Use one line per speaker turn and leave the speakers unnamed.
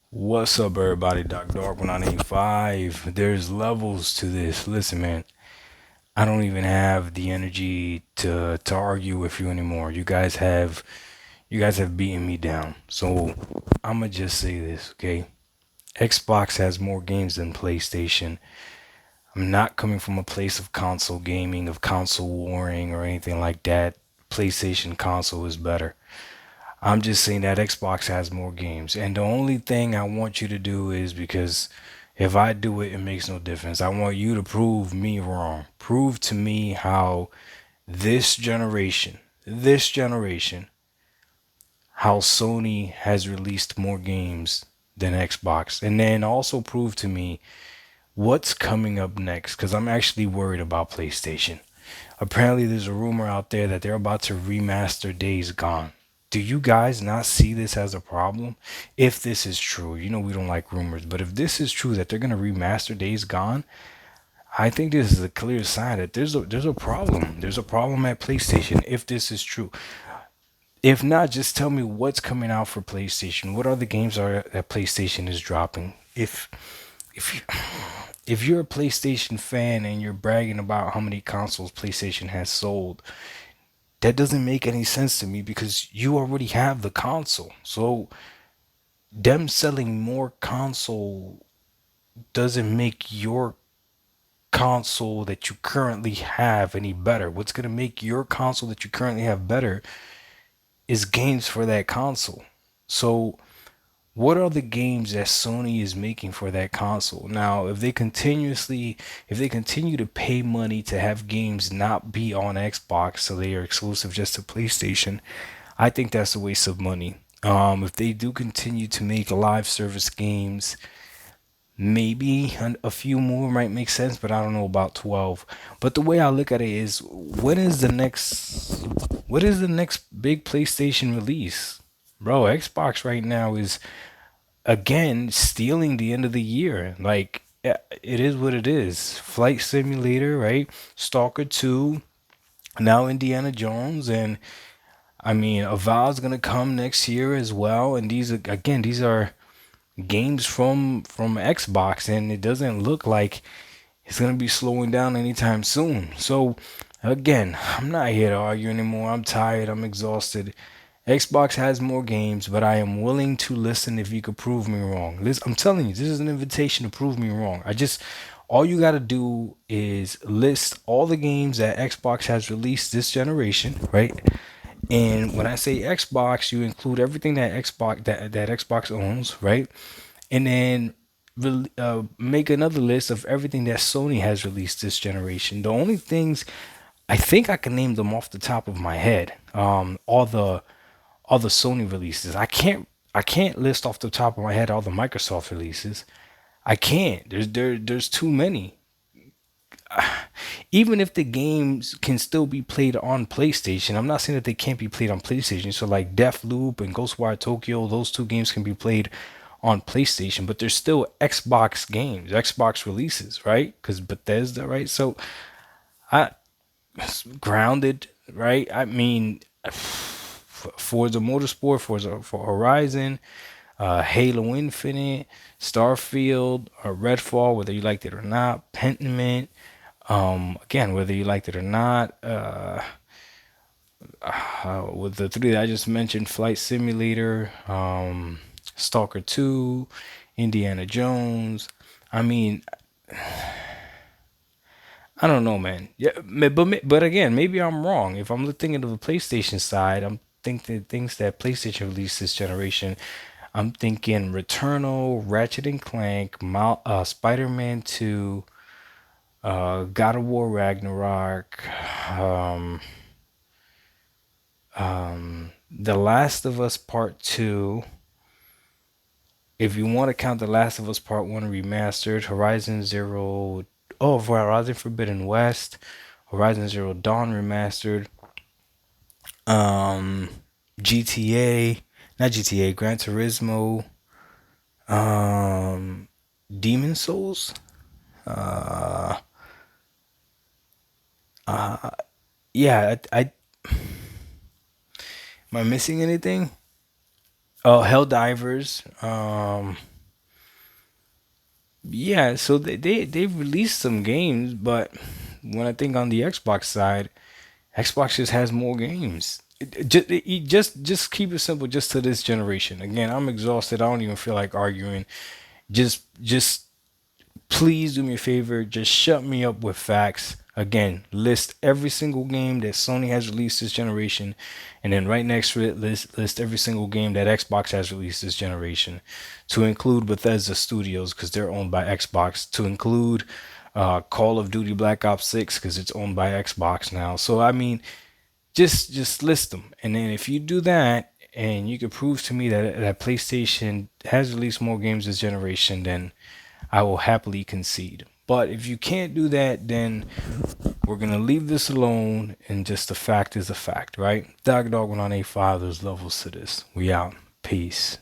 What's up, everybody? Doc Dark 1985. There's levels to this. Listen, man, I don't even have the energy to argue with you anymore. You guys have beaten me down. So I'ma just say this, okay? Xbox has more games than PlayStation. I'm not coming from a place of console gaming, of console warring, or anything like that. PlayStation console is better. I'm just saying that Xbox has more games. And the only thing I want you to do is because if I do it, it makes no difference. I want you to prove me wrong. Prove to me how this generation, how Sony has released more games than Xbox. And then also prove to me what's coming up next because I'm actually worried about PlayStation. Apparently, there's a rumor out there that they're about to remaster Days Gone. Do you guys not see this as a problem? If this is true, you know we don't like rumors, but if this is true that they're gonna remaster Days Gone, I think this is a clear sign that there's a problem. There's a problem at PlayStation if this is true. If not, just tell me what's coming out for PlayStation. What are the games are that PlayStation is dropping? If you, if you're a PlayStation fan and you're bragging about how many consoles PlayStation has sold, that doesn't make any sense to me because you already have the console. So them selling more console doesn't make your console that you currently have any better. What's going to make your console that you currently have better is games for that console. So what are the games that Sony is making for that console? Now, if they continue to pay money to have games not be on Xbox, so they are exclusive just to PlayStation, I think that's a waste of money. If they do continue to make live service games, maybe a few more might make sense, but I don't know about 12. But the way I look at it is, what is the next big PlayStation release? Bro, Xbox right now is again stealing the end of the year. Like it is what it is. Flight Simulator, right? Stalker 2, now Indiana Jones, and I mean Avowed's gonna come next year as well. And these are games from Xbox, and it doesn't look like it's gonna be slowing down anytime soon. So again, I'm not here to argue anymore. I'm tired. I'm exhausted. Xbox has more games, but I am willing to listen if you could prove me wrong. I'm telling you, this is an invitation to prove me wrong. All you got to do is list all the games that Xbox has released this generation, right? And when I say Xbox, you include everything that Xbox owns, right? And then make another list of everything that Sony has released this generation. The only things I think I can name them off the top of my head. All the Sony releases. I can't list off the top of my head all the Microsoft releases. I can't. There's too many. Even if the games can still be played on PlayStation, I'm not saying that they can't be played on PlayStation. So like Deathloop and Ghostwire Tokyo, those two games can be played on PlayStation, but they're still Xbox games, Xbox releases, right? Because Bethesda, right? So I grounded, right? I mean, Forza Motorsport, for Horizon, Halo Infinite, Starfield, or Redfall, whether you liked it or not, Pentiment, again, whether you liked it or not, with the three that I just mentioned, Flight Simulator, Stalker 2, Indiana Jones. I mean, I don't know, man. Yeah, but again, maybe I'm wrong. If I'm thinking of the PlayStation side, I'm thinking things that PlayStation released this generation. I'm thinking Returnal, Ratchet and Clank, Spider-Man 2, God of War Ragnarok, um, The Last of Us Part 2. If you want to count The Last of Us Part 1 remastered, Horizon Zero, oh, for Horizon Forbidden West, Horizon Zero Dawn remastered, um, GTA, not GTA, Gran Turismo, um, Demon Souls. Uh, uh, yeah, am I missing anything? Oh, Helldivers. Yeah, so they've released some games, but when I think on the Xbox side, Xbox just has more games. Just keep it simple, just to this generation. Again, I'm exhausted. I don't even feel like arguing. Just please do me a favor. Just shut me up with facts. Again, list every single game that Sony has released this generation, and then right next to it, list every single game that Xbox has released this generation, to include Bethesda Studios because they're owned by Xbox, to include Call of Duty Black Ops 6 because it's owned by Xbox now. So I mean, just list them, and then if you do that, and you can prove to me that PlayStation has released more games this generation, then I will happily concede. But if you can't do that, then we're gonna leave this alone, and just the fact is a fact, right? Dog 185, there's levels to this. We out. Peace.